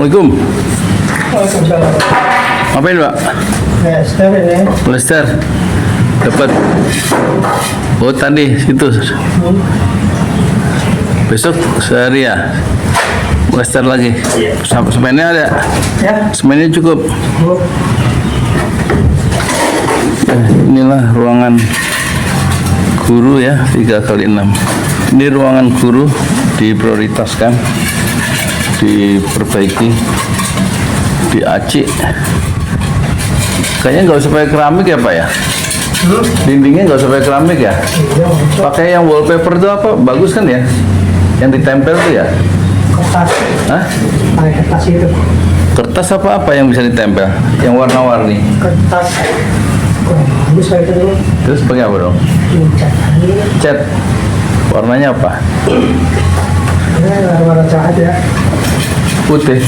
Assalamualaikum. Waalaikumsalam. Ngapain, Pak? Lester ini. Lester. Dapat. Oh, tadi situ. Besok sehari ya. Lester lagi. Semennya ada. Ya. Semennya cukup. Inilah ruangan guru ya, 3x6. Ini ruangan guru diprioritaskan, diperbaiki, diacik. Kayaknya nggak usah pakai keramik ya, Pak ya? Dindingnya nggak usah pakai keramik ya? Pakai yang wallpaper itu apa? Bagus kan ya? Yang ditempel tuh ya? Kertas. Hah? Pakai kertas itu. Kertas apa yang bisa ditempel? Yang warna-warni. Kertas. Bagus kayak itu dulu. Terus pakai apa dong? Cat. Warnanya apa? Ini warna cerah aja. Putih.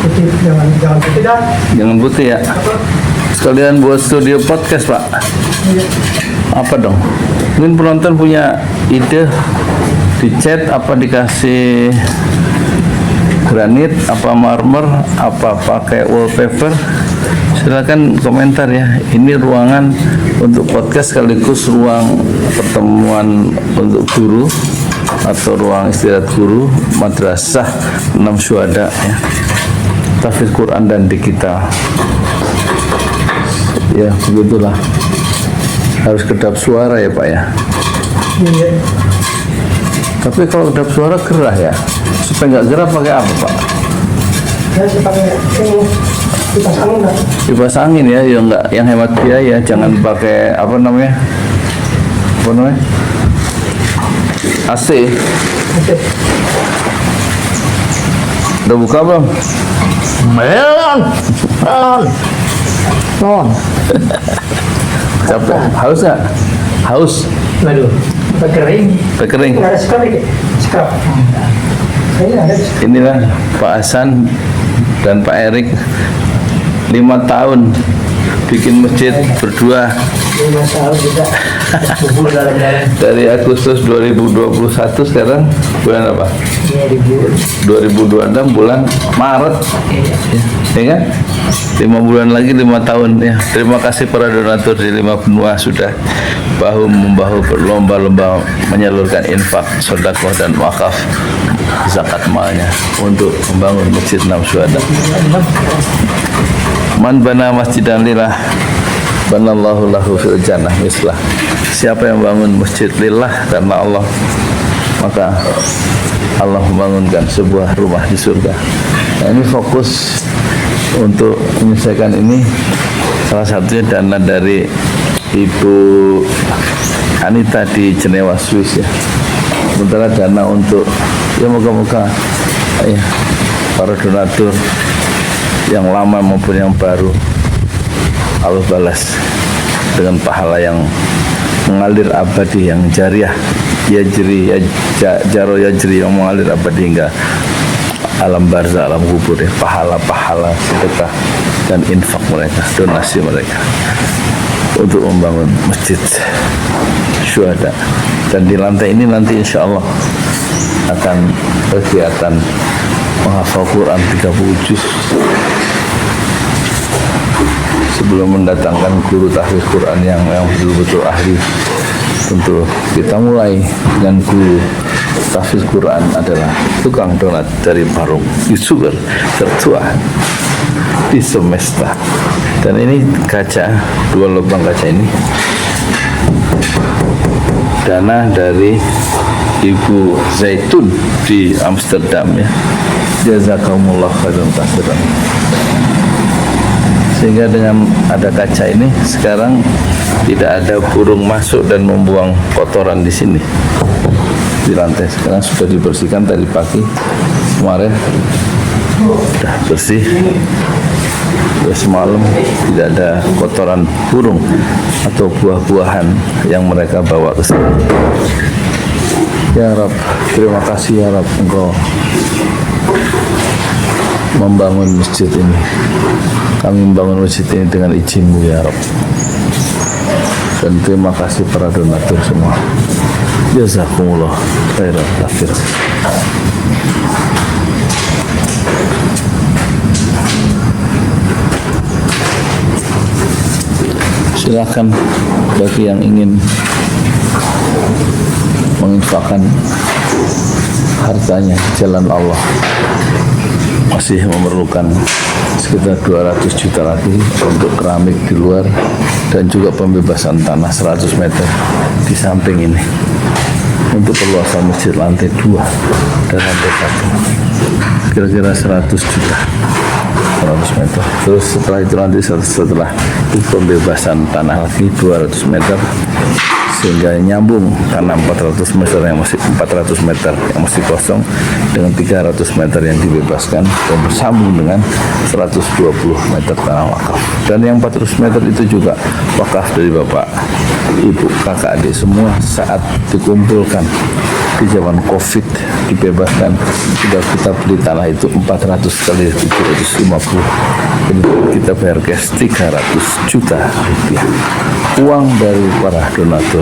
Putih, jangan putih dah. Jangan putih ya. Sekalian buat studio podcast, Pak. Apa dong? Mungkin penonton punya ide, dicat apa, dikasih granit apa, marmer apa, pakai wallpaper. Silakan komentar ya. Ini ruangan untuk podcast sekaligus ruang pertemuan untuk guru atau ruang istirahat guru madrasah 6 syuhada ya. Tahfidz Quran dan digital. Ya, begitulah. Harus kedap suara ya, Pak ya. Iya. Tapi kalau kedap suara gerah ya. Supaya nggak gerah pakai apa, Pak? Ya, saya pakai ini. Kipas angin dah. Kipas angin ya, yang hemat biaya. Jangan pakai apa namanya? AC. Oke. Udah buka belum? Melon. Non. Capek. Haus nggak? Haus. Waduh. Kering. Kering. Nggak ada scrub ini. Scrub. Kayaknya ada. Inilah Pak Hasan dan Pak Erik 5 tahun bikin masjid berdua. 5 tahun kita bubur dalam-dalam. Dari Agustus 2021 sekarang bulan apa? 2026 bulan Maret. Ya kan? 5 bulan lagi 5 tahun ya. Terima kasih para donatur di 5 benua sudah bahu-membahu berlomba-lomba menyalurkan infak, sedekah dan wakaf zakat malnya untuk membangun Masjid 6 Syuhada. Man bana masjidan lillah banallahu lahu fil jannah mislah. Siapa yang bangun masjid lillah karena Allah, maka Allah membangunkan sebuah rumah di surga. Nah, ini fokus untuk menyelesaikan ini, salah satunya dana dari Ibu Anita di Jenewa, Swiss ya. Sementara dana untuk ya moga-moga ya para donatur yang lama maupun yang baru Allah balas dengan pahala yang mengalir abadi, yang jariah, yajri jaro yajri, yang mengalir abadi hingga alam barzah, alam kubur ya. Pahala-pahala sedekah dan infak mereka, donasi mereka untuk membangun masjid syuhada. Dan di lantai ini nanti insya Allah akan kegiatan menghafal Quran 30 juz sebelum mendatangkan guru tahfidz Quran yang betul-betul ahli. Tentu kita mulai dengan guru tahfidz Quran adalah tukang donat dari Parung YouTuber tertua di semesta. Dan ini kaca, 2 lubang kaca ini dana dari Ibu Zaitun di Amsterdam ya. Jazakumullah khairan katsiran. Sehingga dengan ada kaca ini sekarang tidak ada burung masuk dan membuang kotoran di sini di lantai. Sekarang sudah dibersihkan tadi pagi, kemarin sudah bersih. Semalam tidak ada kotoran burung atau buah-buahan yang mereka bawa ke sini. Ya Rab, terima kasih ya Rab, Engkau membangun masjid ini. Kami membangun masjid ini dengan izin-Mu ya Rab. Dan terima kasih para donatur semua. Jazakumullah khairan katsiran. Silakan bagi yang ingin menginfakkan hartanya di jalan Allah, masih memerlukan sekitar 200 juta lagi untuk keramik di luar dan juga pembebasan tanah 100 meter di samping ini untuk perluasan masjid lantai 2 dan lantai 1, kira-kira 100 juta 100 meter. Terus setelah itu nanti setelah itu pembebasan tanah lagi 200 meter sehingga nyambung tanah 400 meter yang masih kosong dengan 300 meter yang dibebaskan dan bersambung dengan 120 meter tanah wakaf. Dan yang 400 meter itu juga wakaf dari bapak, ibu, kakak, adik semua saat dikumpulkan di zaman COVID dibebaskan. Sudah kita beli tanah itu 400 kali 750, jadi kita bayar cash 300 juta rupiah uang dari para donatur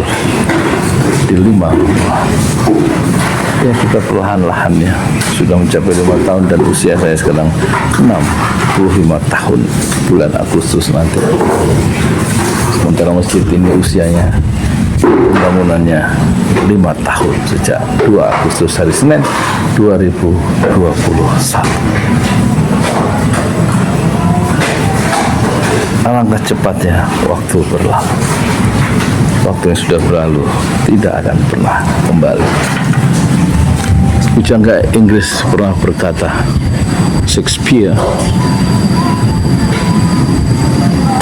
di 5 rumah. Ya, kita perlahan-lahan ya sudah mencapai 5 tahun dan usia saya sekarang 65 tahun bulan Agustus nanti. Sementara masjid ini usianya pembangunannya 5 tahun sejak 2 Agustus hari Senin 2021. Alangkah cepatnya waktu berlalu. Waktu yang sudah berlalu tidak akan pernah kembali. Pujangga Inggris pernah berkata, Shakespeare,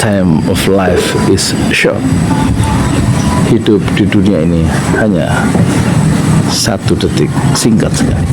time of life is short. Hidup di dunia ini hanya 1 detik, singkat sekali.